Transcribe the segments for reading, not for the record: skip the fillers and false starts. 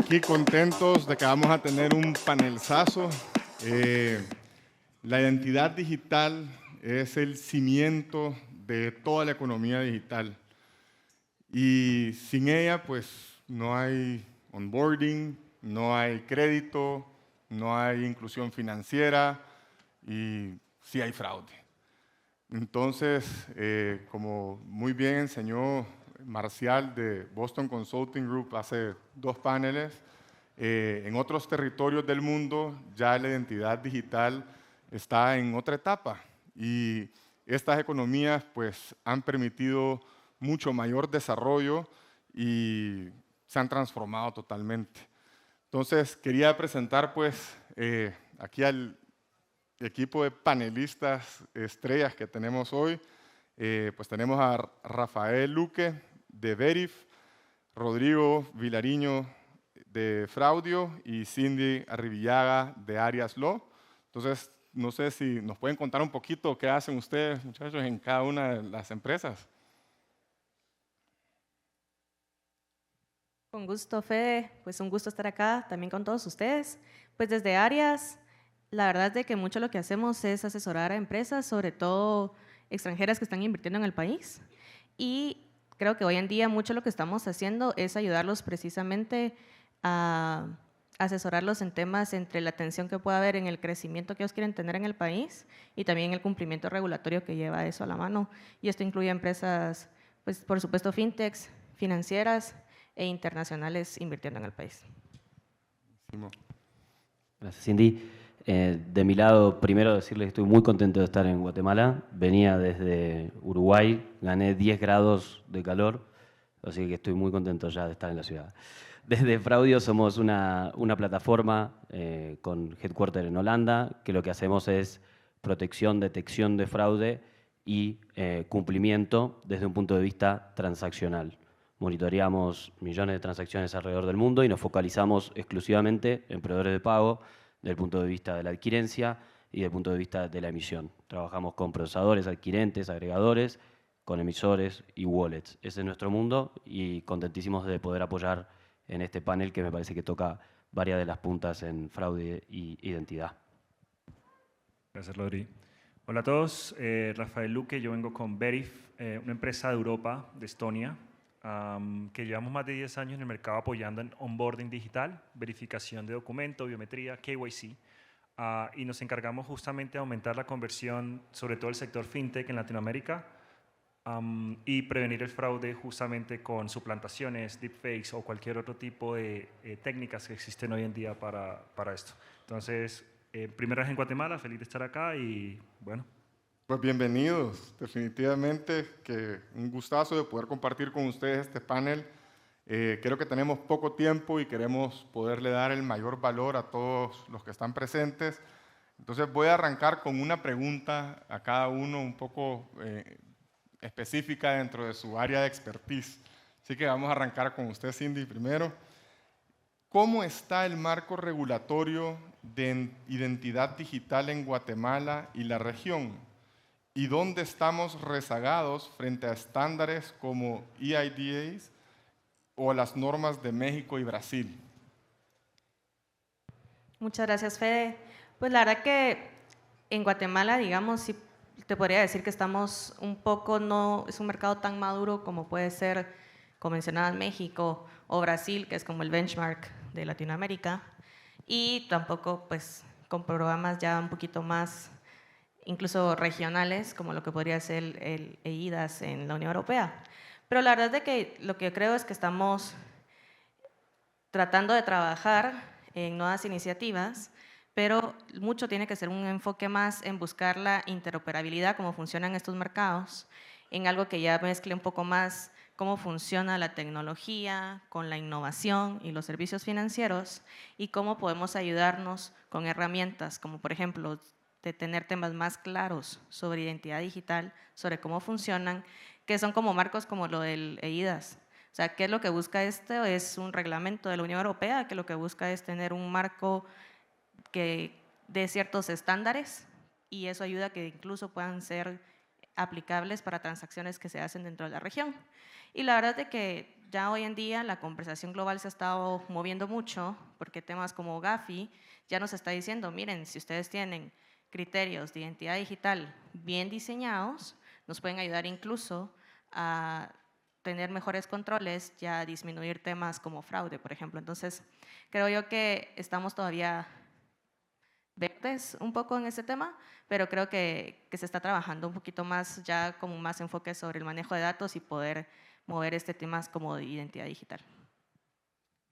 aquí contentos de que vamos a tener un panelzazo. La identidad digital es el cimiento de toda la economía digital. Y sin ella, pues, no hay onboarding, no hay crédito, no hay inclusión financiera y sí hay fraude. Entonces, como muy bien enseñó Marcial de Boston Consulting Group hace 2 paneles, en otros territorios del mundo ya la identidad digital está en otra etapa y estas economías pues han permitido mucho mayor desarrollo y se han transformado totalmente. Entonces quería presentar pues aquí al equipo de panelistas estrellas que tenemos hoy. Pues tenemos a Rafael Luque de Verif, Rodrigo Vilariño de Fraudio y Cindy Arribillaga de Arias Law. Entonces, no sé si nos pueden contar un poquito qué hacen ustedes, muchachos, en cada una de las empresas. Con gusto, Fede. Pues un gusto estar acá también con todos ustedes. Pues desde Arias, la verdad es de que mucho lo que hacemos es asesorar a empresas, sobre todo extranjeras que están invirtiendo en el país. Y creo que hoy en día mucho lo que estamos haciendo es ayudarlos precisamente a asesorarlos en temas entre la atención que pueda haber en el crecimiento que ellos quieren tener en el país y también el cumplimiento regulatorio que lleva eso a la mano. Y esto incluye empresas, pues por supuesto, fintechs, financieras e internacionales invirtiendo en el país. Gracias, Cindy. De mi lado, primero decirles que estoy muy contento de estar en Guatemala. Venía desde Uruguay, gané 10 grados de calor, así que estoy muy contento ya de estar en la ciudad. Desde Fraudio somos una plataforma con headquarter en Holanda, que lo que hacemos es protección, detección de fraude y cumplimiento desde un punto de vista transaccional. Monitoreamos millones de transacciones alrededor del mundo y nos focalizamos exclusivamente en proveedores de pago desde el punto de vista de la adquirencia y desde el punto de vista de la emisión. Trabajamos con procesadores, adquirentes, agregadores, con emisores y wallets. Ese es nuestro mundo y contentísimos de poder apoyar en este panel que me parece que toca varias de las puntas en fraude y identidad. Gracias, Rodri. Hola a todos, Rafael Luque, yo vengo con Verif, una empresa de Europa, de Estonia, que llevamos más de 10 años en el mercado apoyando en onboarding digital, verificación de documento, biometría, KYC, y nos encargamos justamente de aumentar la conversión, sobre todo el sector fintech en Latinoamérica, y prevenir el fraude justamente con suplantaciones, deepfakes o cualquier otro tipo de técnicas que existen hoy en día para esto. Entonces, primera vez en Guatemala, feliz de estar acá y bueno. Pues bienvenidos, definitivamente que un gustazo de poder compartir con ustedes este panel. Creo que tenemos poco tiempo y queremos poderle dar el mayor valor a todos los que están presentes. Entonces voy a arrancar con una pregunta a cada uno un poco específica dentro de su área de expertise. Así que vamos a arrancar con usted, Cindy, primero. ¿Cómo está el marco regulatorio de identidad digital en Guatemala y la región? ¿Y dónde estamos rezagados frente a estándares como eIDAs o las normas de México y Brasil? Muchas gracias, Fede. Pues la verdad que en Guatemala, digamos, sí te podría decir que estamos un poco, no es un mercado tan maduro como puede ser, como mencionabas, México o Brasil, que es como el benchmark de Latinoamérica, y tampoco pues con programas ya un poquito más incluso regionales, como lo que podría ser el eIDAS en la Unión Europea. Pero la verdad es de que lo que yo creo es que estamos tratando de trabajar en nuevas iniciativas, pero mucho tiene que ser un enfoque más en buscar la interoperabilidad, cómo funcionan estos mercados, en algo que ya mezcle un poco más cómo funciona la tecnología con la innovación y los servicios financieros y cómo podemos ayudarnos con herramientas como, por ejemplo, de tener temas más claros sobre identidad digital, sobre cómo funcionan, que son como marcos como lo del eIDAS. O sea, ¿qué es lo que busca esto? Es un reglamento de la Unión Europea que lo que busca es tener un marco que dé ciertos estándares y eso ayuda a que incluso puedan ser aplicables para transacciones que se hacen dentro de la región. Y la verdad es que ya hoy en día la conversación global se ha estado moviendo mucho porque temas como Gafi ya nos está diciendo, miren, si ustedes tienen criterios de identidad digital bien diseñados, nos pueden ayudar incluso a tener mejores controles y a disminuir temas como fraude, por ejemplo. Entonces, creo yo que estamos todavía verdes un poco en ese tema, pero creo que se está trabajando un poquito más ya como más enfoque sobre el manejo de datos y poder mover este temas como de identidad digital.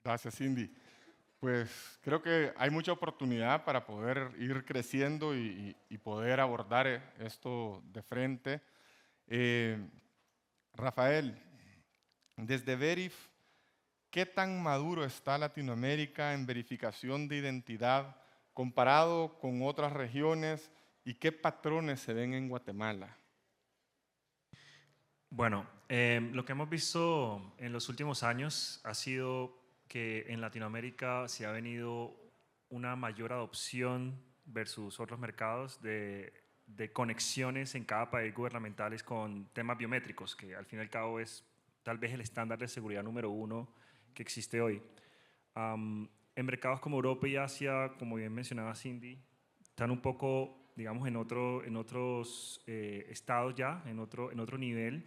Gracias, Cindy. Pues creo que hay mucha oportunidad para poder ir creciendo y poder abordar esto de frente. Rafael, desde Verif, ¿qué tan maduro está Latinoamérica en verificación de identidad comparado con otras regiones y qué patrones se ven en Guatemala? Bueno, lo que hemos visto en los últimos años ha sido que en Latinoamérica se ha venido una mayor adopción versus otros mercados de conexiones en cada país gubernamentales con temas biométricos, que al fin y al cabo es tal vez el estándar de seguridad número 1 que existe hoy. En mercados como Europa y Asia, como bien mencionaba Cindy, están un poco, digamos, en otros estados ya, en otro nivel.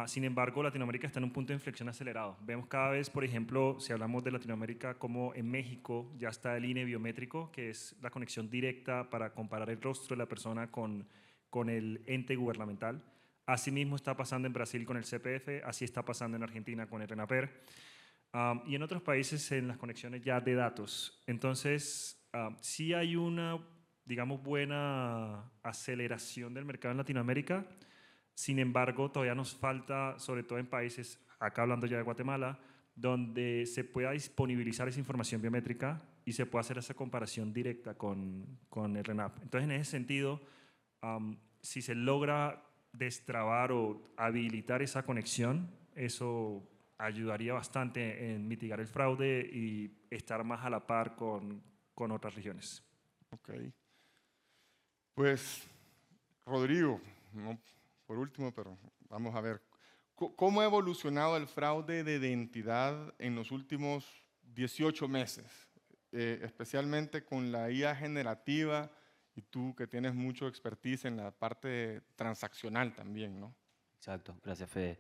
Sin embargo, Latinoamérica está en un punto de inflexión acelerado. Vemos cada vez, por ejemplo, si hablamos de Latinoamérica, como en México ya está el INE biométrico, que es la conexión directa para comparar el rostro de la persona con el ente gubernamental. Asimismo está pasando en Brasil con el CPF, así está pasando en Argentina con el RENAPER. Y en otros países en las conexiones ya de datos. Entonces, sí hay una, digamos, buena aceleración del mercado en Latinoamérica. Sin embargo, todavía nos falta, sobre todo en países, acá hablando ya de Guatemala, donde se pueda disponibilizar esa información biométrica y se pueda hacer esa comparación directa con el RENAP. Entonces, en ese sentido, si se logra destrabar o habilitar esa conexión, eso ayudaría bastante en mitigar el fraude y estar más a la par con otras regiones. Ok. Pues, Rodrigo, no por último, pero vamos a ver, ¿cómo ha evolucionado el fraude de identidad en los últimos 18 meses? Especialmente con la IA generativa y tú que tienes mucho expertise en la parte transaccional también, ¿no? Exacto, gracias Fede.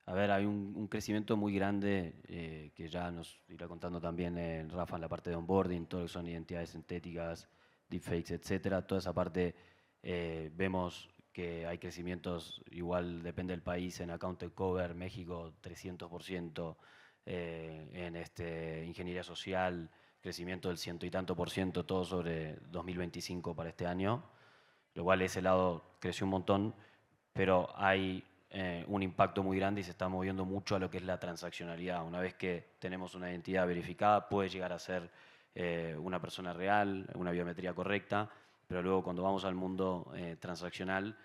A ver, hay un crecimiento muy grande que ya nos irá contando también Rafa en la parte de onboarding, todo lo que son identidades sintéticas, deepfakes, etcétera. Toda esa parte vemos que hay crecimientos, igual depende del país, en account cover, México 300%, en ingeniería social, crecimiento del 100 y tanto por ciento, todo sobre 2025 para este año, lo cual ese lado creció un montón, pero hay un impacto muy grande y se está moviendo mucho a lo que es la transaccionalidad. Una vez que tenemos una identidad verificada, puede llegar a ser una persona real, una biometría correcta, pero luego cuando vamos al mundo transaccional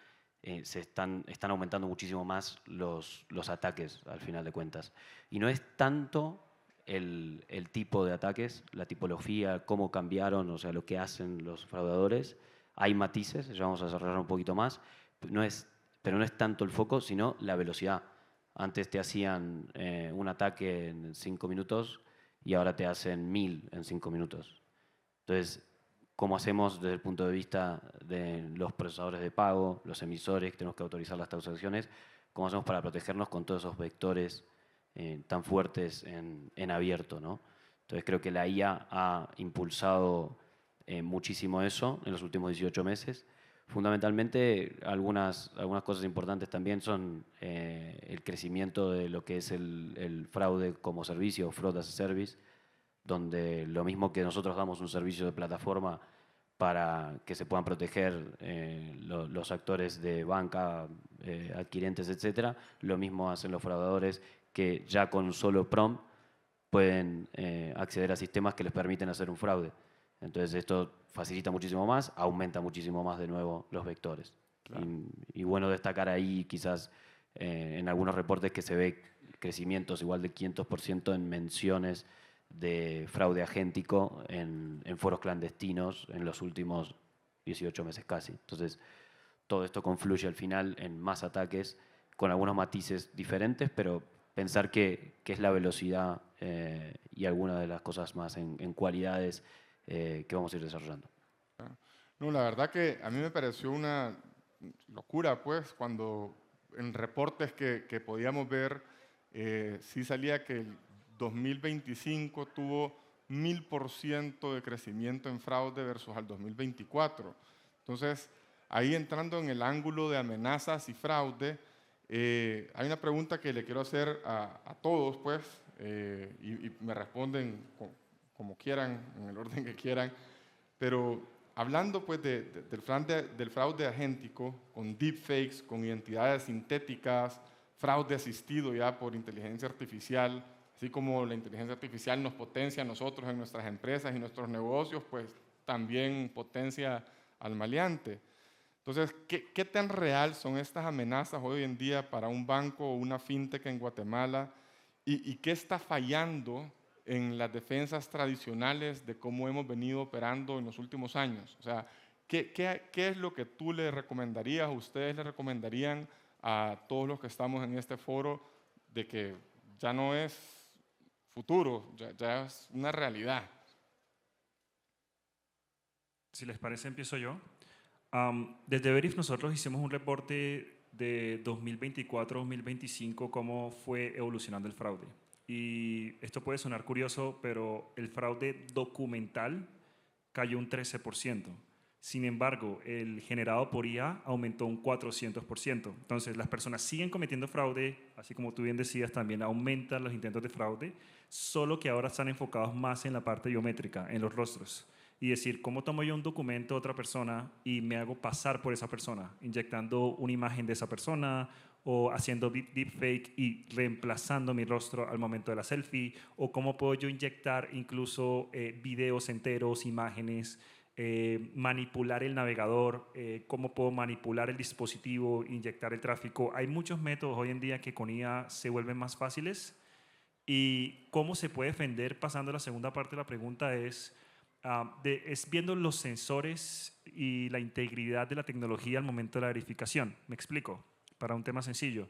están aumentando muchísimo más los ataques al final de cuentas. Y no es tanto el tipo de ataques, la tipología, cómo cambiaron, o sea, lo que hacen los fraudadores. Hay matices, ya vamos a desarrollar un poquito más, pero no es tanto el foco, sino la velocidad. Antes te hacían un ataque en 5 minutos y ahora te hacen 1000 en 5 minutos. Entonces, ¿cómo hacemos desde el punto de vista de los procesadores de pago, los emisores que tenemos que autorizar las transacciones? ¿Cómo hacemos para protegernos con todos esos vectores tan fuertes en abierto, ¿no? Entonces creo que la IA ha impulsado muchísimo eso en los últimos 18 meses. Fundamentalmente, algunas cosas importantes también son el crecimiento de lo que es el fraude como servicio, fraud as a service, donde lo mismo que nosotros damos un servicio de plataforma para que se puedan proteger los actores de banca, adquirentes, etcétera, lo mismo hacen los fraudadores que ya con un solo prompt pueden acceder a sistemas que les permiten hacer un fraude. Entonces esto facilita muchísimo más, aumenta muchísimo más de nuevo los vectores. Claro. Y bueno destacar ahí quizás en algunos reportes que se ve crecimientos igual de 500% en menciones de fraude agéntico en foros clandestinos en los últimos 18 meses casi. Entonces todo esto confluye al final en más ataques con algunos matices diferentes, pero pensar que es la velocidad y algunas de las cosas más en cualidades que vamos a ir desarrollando. No, la verdad que a mí me pareció una locura, pues, cuando en reportes que podíamos ver, sí salía que el 2025 tuvo 1000% de crecimiento en fraude versus al 2024. Entonces, ahí entrando en el ángulo de amenazas y fraude, hay una pregunta que le quiero hacer a todos, pues, y me responden como quieran, en el orden que quieran, pero hablando pues del fraude agéntico, con deepfakes, con identidades sintéticas, fraude asistido ya por inteligencia artificial, así como la inteligencia artificial nos potencia a nosotros en nuestras empresas y nuestros negocios, pues también potencia al maleante. Entonces, ¿qué tan real son estas amenazas hoy en día para un banco o una fintech en Guatemala? ¿Y qué está fallando en las defensas tradicionales de cómo hemos venido operando en los últimos años? O sea, ¿qué es lo que tú le recomendarías, ustedes le recomendarían a todos los que estamos en este foro de que ya no es futuro, ya es una realidad? Si les parece, empiezo yo. Desde Verif nosotros hicimos un reporte de 2024-2025, cómo fue evolucionando el fraude. Y esto puede sonar curioso, pero el fraude documental cayó un 13%. Sin embargo, el generado por IA aumentó un 400%. Entonces, las personas siguen cometiendo fraude, así como tú bien decías, también aumentan los intentos de fraude, solo que ahora están enfocados más en la parte biométrica, en los rostros. Y decir, ¿cómo tomo yo un documento de otra persona y me hago pasar por esa persona? Inyectando una imagen de esa persona o haciendo deepfake y reemplazando mi rostro al momento de la selfie, o cómo puedo yo inyectar incluso videos enteros, imágenes, manipular el navegador, cómo puedo manipular el dispositivo, inyectar el tráfico. Hay muchos métodos hoy en día que con IA se vuelven más fáciles. Y cómo se puede defender, pasando a la segunda parte de la pregunta, es viendo los sensores y la integridad de la tecnología al momento de la verificación. Me explico, para un tema sencillo.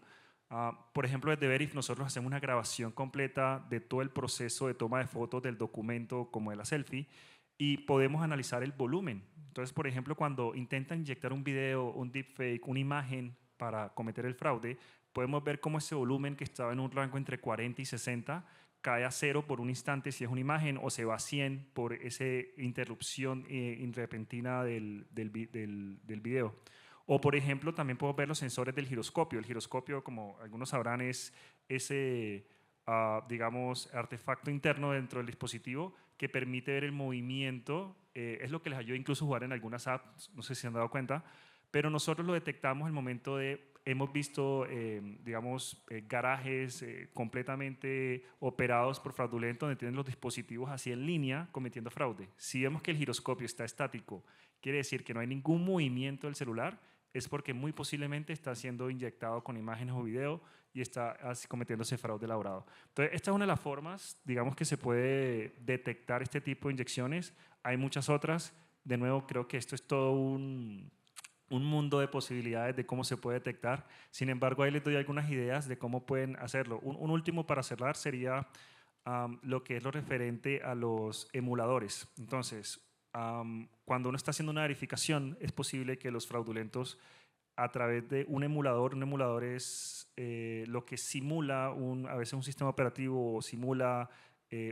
Por ejemplo, desde Verif nosotros hacemos una grabación completa de todo el proceso de toma de fotos del documento como de la selfie y podemos analizar el volumen. Entonces, por ejemplo, cuando intentan inyectar un video, un deepfake, una imagen para cometer el fraude, podemos ver cómo ese volumen que estaba en un rango entre 40 y 60 cae a 0 por un instante si es una imagen, o se va a 100 por esa interrupción repentina del video. O, por ejemplo, también puedo ver los sensores del giroscopio. El giroscopio, como algunos sabrán, es ese, digamos, artefacto interno dentro del dispositivo que permite ver el movimiento. Es lo que les ayuda incluso a jugar en algunas apps, no sé si se han dado cuenta, pero nosotros lo detectamos en el momento de... Hemos visto, digamos, garajes completamente operados por fraudulentos donde tienen los dispositivos así en línea cometiendo fraude. Si vemos que el giroscopio está estático, quiere decir que no hay ningún movimiento del celular, es porque muy posiblemente está siendo inyectado con imágenes o video y está así cometiéndose fraude elaborado. Entonces, esta es una de las formas, digamos, que se puede detectar este tipo de inyecciones. Hay muchas otras. De nuevo, creo que esto es todo un mundo de posibilidades de cómo se puede detectar. Sin embargo, ahí les doy algunas ideas de cómo pueden hacerlo. Un último para cerrar sería lo que es lo referente a los emuladores. Entonces, cuando uno está haciendo una verificación, es posible que los fraudulentos, a través de un emulador es lo que simula a veces un sistema operativo o simula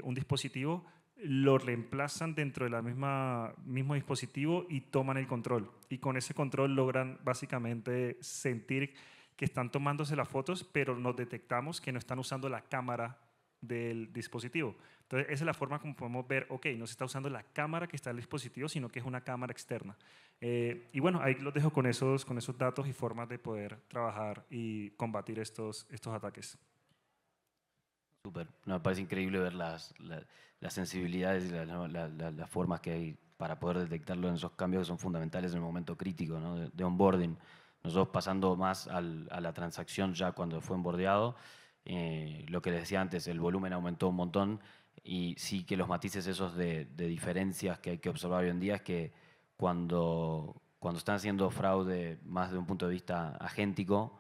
un dispositivo, lo reemplazan dentro de la mismo dispositivo y toman el control. Y con ese control logran básicamente sentir que están tomándose las fotos, pero nos detectamos que no están usando la cámara del dispositivo. Entonces, esa es la forma como podemos ver, ok, no se está usando la cámara que está en el dispositivo, sino que es una cámara externa. Y bueno, ahí los dejo con esos datos y formas de poder trabajar y combatir estos ataques. Súper. No, me parece increíble ver las sensibilidades y las formas que hay para poder detectarlo en esos cambios que son fundamentales en el momento crítico, ¿no? de onboarding. Nosotros pasando más a la transacción ya cuando fue onboardeado, lo que les decía antes, el volumen aumentó un montón y sí que los matices esos de diferencias que hay que observar hoy en día es que cuando están haciendo fraude más de un punto de vista agéntico,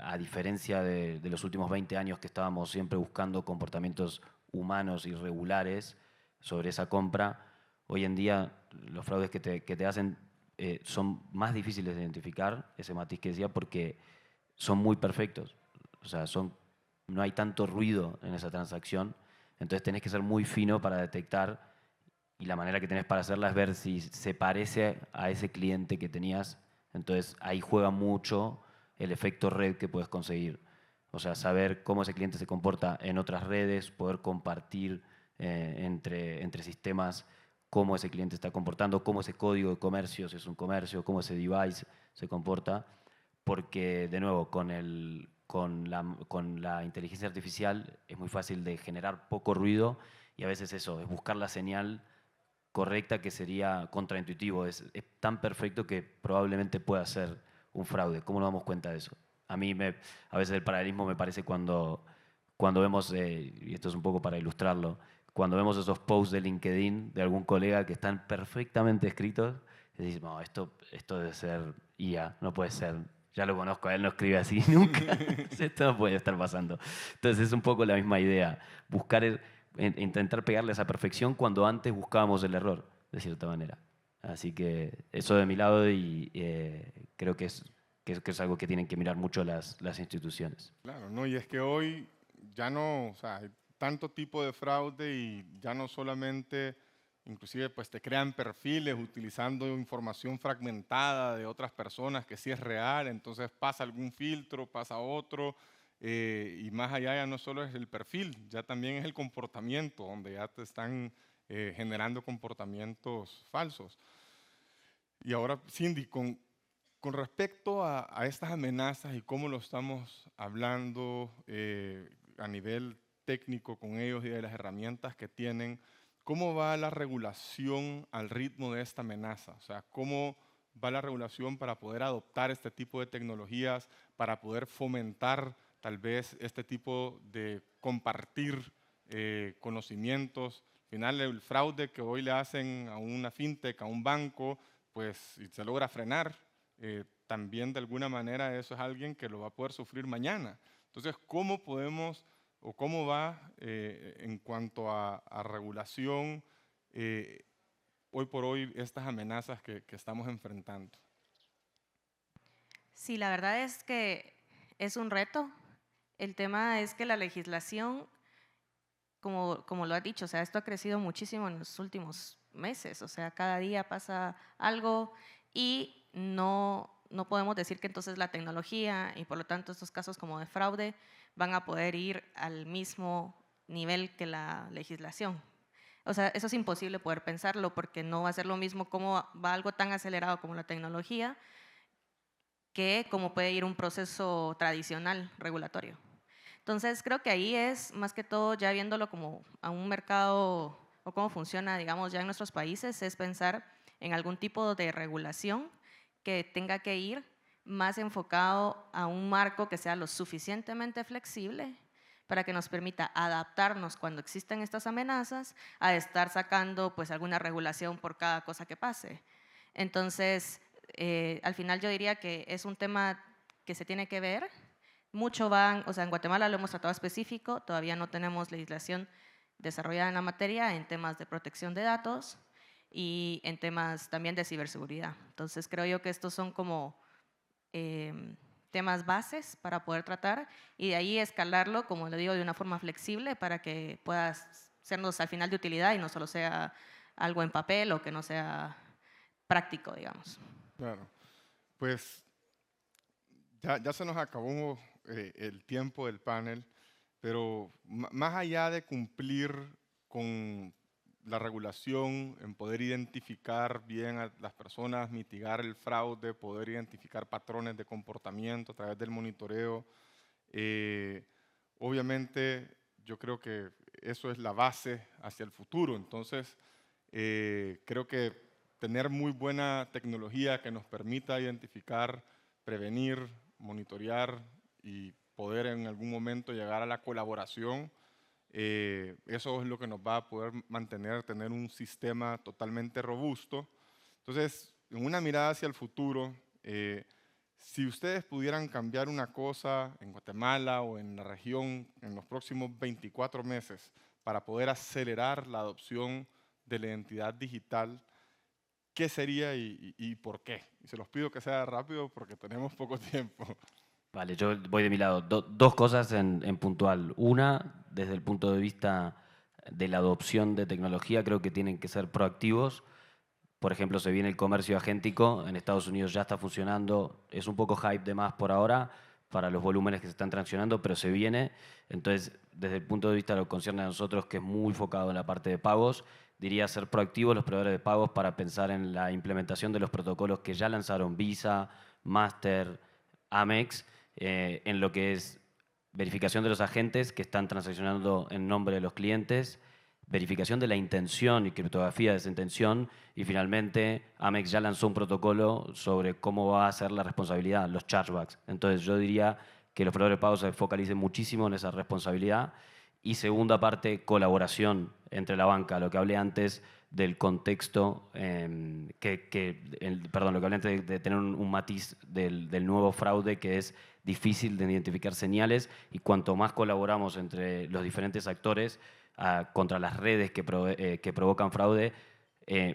a diferencia de los últimos 20 años que estábamos siempre buscando comportamientos humanos y regulares sobre esa compra, hoy en día los fraudes que te hacen son más difíciles de identificar, ese matiz que decía, porque son muy perfectos. O sea, no hay tanto ruido en esa transacción, entonces tenés que ser muy fino para detectar, y la manera que tenés para hacerla es ver si se parece a ese cliente que tenías. Entonces ahí juega mucho el efecto red que puedes conseguir. O sea, saber cómo ese cliente se comporta en otras redes, poder compartir entre sistemas cómo ese cliente está comportando, cómo ese código de comercio, si es un comercio, cómo ese device se comporta. Porque, de nuevo, con la inteligencia artificial es muy fácil de generar poco ruido, y a veces eso, es buscar la señal correcta, que sería contraintuitivo. Es tan perfecto que probablemente pueda ser un fraude. ¿Cómo nos damos cuenta de eso? A veces el paralelismo me parece cuando vemos, y esto es un poco para ilustrarlo, cuando vemos esos posts de LinkedIn de algún colega que están perfectamente escritos, y decimos, no, esto debe ser IA, no puede ser. Ya lo conozco, él no escribe así nunca. Esto no puede estar pasando. Entonces es un poco la misma idea, intentar pegarle esa perfección cuando antes buscábamos el error, de cierta manera. Así que eso de mi lado, y creo que es algo que tienen que mirar mucho las instituciones. Claro, ¿no? Y es que hoy ya no, o sea, hay tanto tipo de fraude y ya no solamente, inclusive pues te crean perfiles utilizando información fragmentada de otras personas que sí es real, entonces pasa algún filtro, pasa otro, y más allá ya no solo es el perfil, ya también es el comportamiento, donde ya te están generando comportamientos falsos. Y ahora, Cindy, con respecto a estas amenazas y cómo lo estamos hablando a nivel técnico con ellos y de las herramientas que tienen, ¿cómo va la regulación al ritmo de esta amenaza? O sea, ¿cómo va la regulación para poder adoptar este tipo de tecnologías, para poder fomentar tal vez este tipo de compartir conocimientos? Al final, el fraude que hoy le hacen a una fintech, a un banco, pues si se logra frenar, también de alguna manera eso es alguien que lo va a poder sufrir mañana. Entonces, ¿cómo podemos o cómo va en cuanto a regulación hoy por hoy estas amenazas que estamos enfrentando? Sí, la verdad es que es un reto. El tema es que la legislación, como lo has dicho, o sea, esto ha crecido muchísimo en los últimos meses, o sea, cada día pasa algo y no podemos decir que entonces la tecnología y por lo tanto estos casos como de fraude van a poder ir al mismo nivel que la legislación. O sea, eso es imposible poder pensarlo porque no va a ser lo mismo cómo va algo tan acelerado como la tecnología que cómo puede ir un proceso tradicional regulatorio. Entonces, creo que ahí es más que todo, ya viéndolo como a un mercado o cómo funciona, digamos, ya en nuestros países, es pensar en algún tipo de regulación que tenga que ir más enfocado a un marco que sea lo suficientemente flexible para que nos permita adaptarnos cuando existen estas amenazas a estar sacando pues alguna regulación por cada cosa que pase. Entonces, al final yo diría que es un tema que se tiene que ver. Mucho van, o sea, en Guatemala lo hemos tratado específico, todavía no tenemos legislación desarrollada en la materia en temas de protección de datos y en temas también de ciberseguridad. Entonces creo yo que estos son como temas bases para poder tratar y de ahí escalarlo, como le digo, de una forma flexible para que pueda sernos al final de utilidad y no solo sea algo en papel o que no sea práctico, digamos. Claro, pues ya se nos acabó el tiempo del panel, pero más allá de cumplir con la regulación, en poder identificar bien a las personas, mitigar el fraude, poder identificar patrones de comportamiento a través del monitoreo, obviamente yo creo que eso es la base hacia el futuro. Entonces, creo que tener muy buena tecnología que nos permita identificar, prevenir, monitorear y poder en algún momento llegar a la colaboración, eso es lo que nos va a poder mantener, tener un sistema totalmente robusto. Entonces, en una mirada hacia el futuro, Si ustedes pudieran cambiar una cosa en Guatemala o en la región en los próximos 24 meses para poder acelerar la adopción de la identidad digital, ¿qué sería y por qué? Y se los pido que sea rápido porque tenemos poco tiempo. Vale, yo voy de mi lado. Dos cosas en puntual. Una, desde el punto de vista de la adopción de tecnología, creo que tienen que ser proactivos. Por ejemplo, se viene el comercio agéntico, en Estados Unidos ya está funcionando, es un poco hype de más por ahora para los volúmenes que se están traccionando, pero se viene. Entonces, desde el punto de vista de lo que concierne a nosotros, que es muy enfocado en la parte de pagos, diría ser proactivos los proveedores de pagos para pensar en la implementación de los protocolos que ya lanzaron Visa, Master, Amex, en lo que es verificación de los agentes que están transaccionando en nombre de los clientes, verificación de la intención y criptografía de esa intención, y finalmente Amex ya lanzó un protocolo sobre cómo va a ser la responsabilidad, los chargebacks. Entonces yo diría que los proveedores de pagos se focalicen muchísimo en esa responsabilidad. Y segunda parte, colaboración entre la banca, lo que hablé antes del contexto, perdón, lo que hablé antes de tener un matiz del nuevo fraude que es difícil de identificar señales, y cuanto más colaboramos entre los diferentes actores contra las redes que provocan fraude,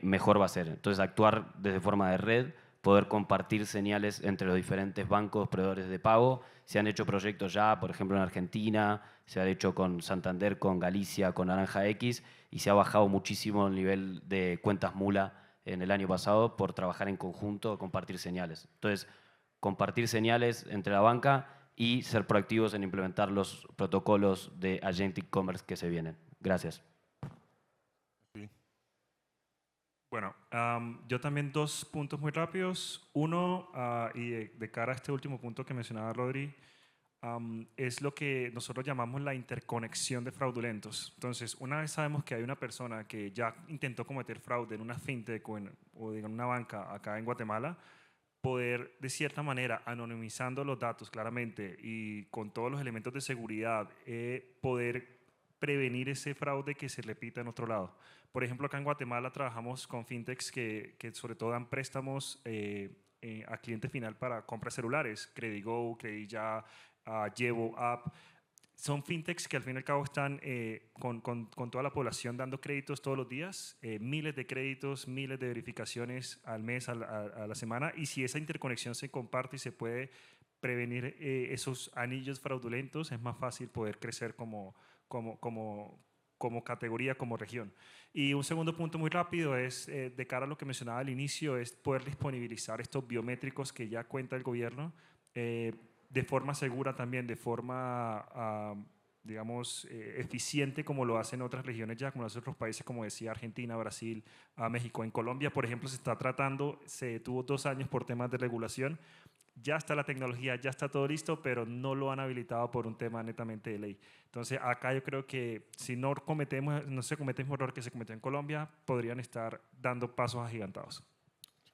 mejor va a ser. Entonces, actuar desde forma de red, poder compartir señales entre los diferentes bancos, proveedores de pago. Se han hecho proyectos ya, por ejemplo, en Argentina, se ha hecho con Santander, con Galicia, con Naranja X, y se ha bajado muchísimo el nivel de cuentas mula en el año pasado por trabajar en conjunto, compartir señales. Entonces, compartir señales entre la banca y ser proactivos en implementar los protocolos de Agentic Commerce que se vienen. Gracias. Sí. Bueno, yo también dos puntos muy rápidos. Uno, y de cara a este último punto que mencionaba Rodri, es lo que nosotros llamamos la interconexión de fraudulentos. Entonces, una vez sabemos que hay una persona que ya intentó cometer fraude en una fintech o en una banca acá en Guatemala, poder, de cierta manera, anonimizando los datos claramente y con todos los elementos de seguridad, poder prevenir ese fraude que se repita en otro lado. Por ejemplo, acá en Guatemala trabajamos con fintechs que sobre todo dan préstamos a cliente final para compras celulares, Credigo, Credilla, Llevo App. Son fintechs que al fin y al cabo están con toda la población dando créditos todos los días, miles de créditos, miles de verificaciones al mes, a la semana, y si esa interconexión se comparte y se puede prevenir esos anillos fraudulentos, es más fácil poder crecer como categoría, como región. Y un segundo punto muy rápido es, de cara a lo que mencionaba al inicio, es poder disponibilizar estos biométricos que ya cuenta el gobierno, de forma segura también, de forma, digamos, eficiente, como lo hacen otras regiones ya, como lo hacen otros países, como decía Argentina, Brasil, México. En Colombia, por ejemplo, se está tratando, se tuvo 2 años por temas de regulación, ya está la tecnología, ya está todo listo, pero no lo han habilitado por un tema netamente de ley. Entonces, acá yo creo que si no se comete el mismo error que se cometió en Colombia, podrían estar dando pasos agigantados.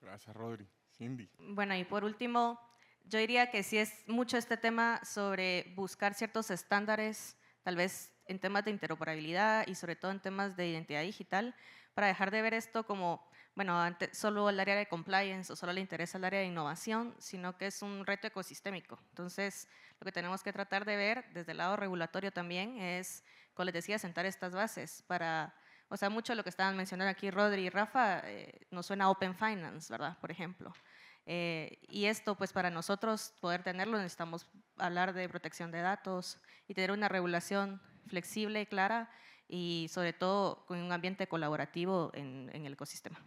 Gracias, Rodri. Cindy. Bueno, y por último, yo diría que sí es mucho este tema sobre buscar ciertos estándares, tal vez en temas de interoperabilidad y sobre todo en temas de identidad digital, para dejar de ver esto como, bueno, antes solo el área de compliance o solo le interesa el área de innovación, sino que es un reto ecosistémico. Entonces, lo que tenemos que tratar de ver desde el lado regulatorio también es, como les decía, sentar estas bases para, o sea, mucho de lo que estaban mencionando aquí Rodri y Rafa nos suena a Open Finance, ¿verdad? Por ejemplo. Y esto, pues para nosotros poder tenerlo, necesitamos hablar de protección de datos y tener una regulación flexible y clara y sobre todo con un ambiente colaborativo en el ecosistema.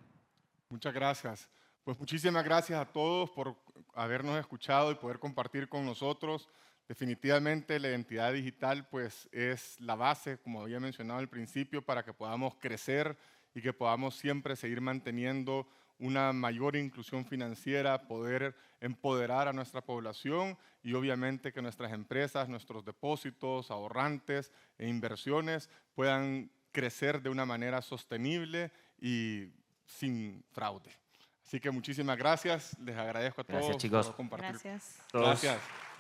Muchas gracias. Pues muchísimas gracias a todos por habernos escuchado y poder compartir con nosotros. Definitivamente la identidad digital pues es la base, como había mencionado al principio, para que podamos crecer y que podamos siempre seguir manteniendo una mayor inclusión financiera, poder empoderar a nuestra población y obviamente que nuestras empresas, nuestros depósitos, ahorrantes e inversiones puedan crecer de una manera sostenible y sin fraude. Así que muchísimas gracias, les agradezco a todos Gracias, chicos. por compartir. Gracias. Todos. Gracias.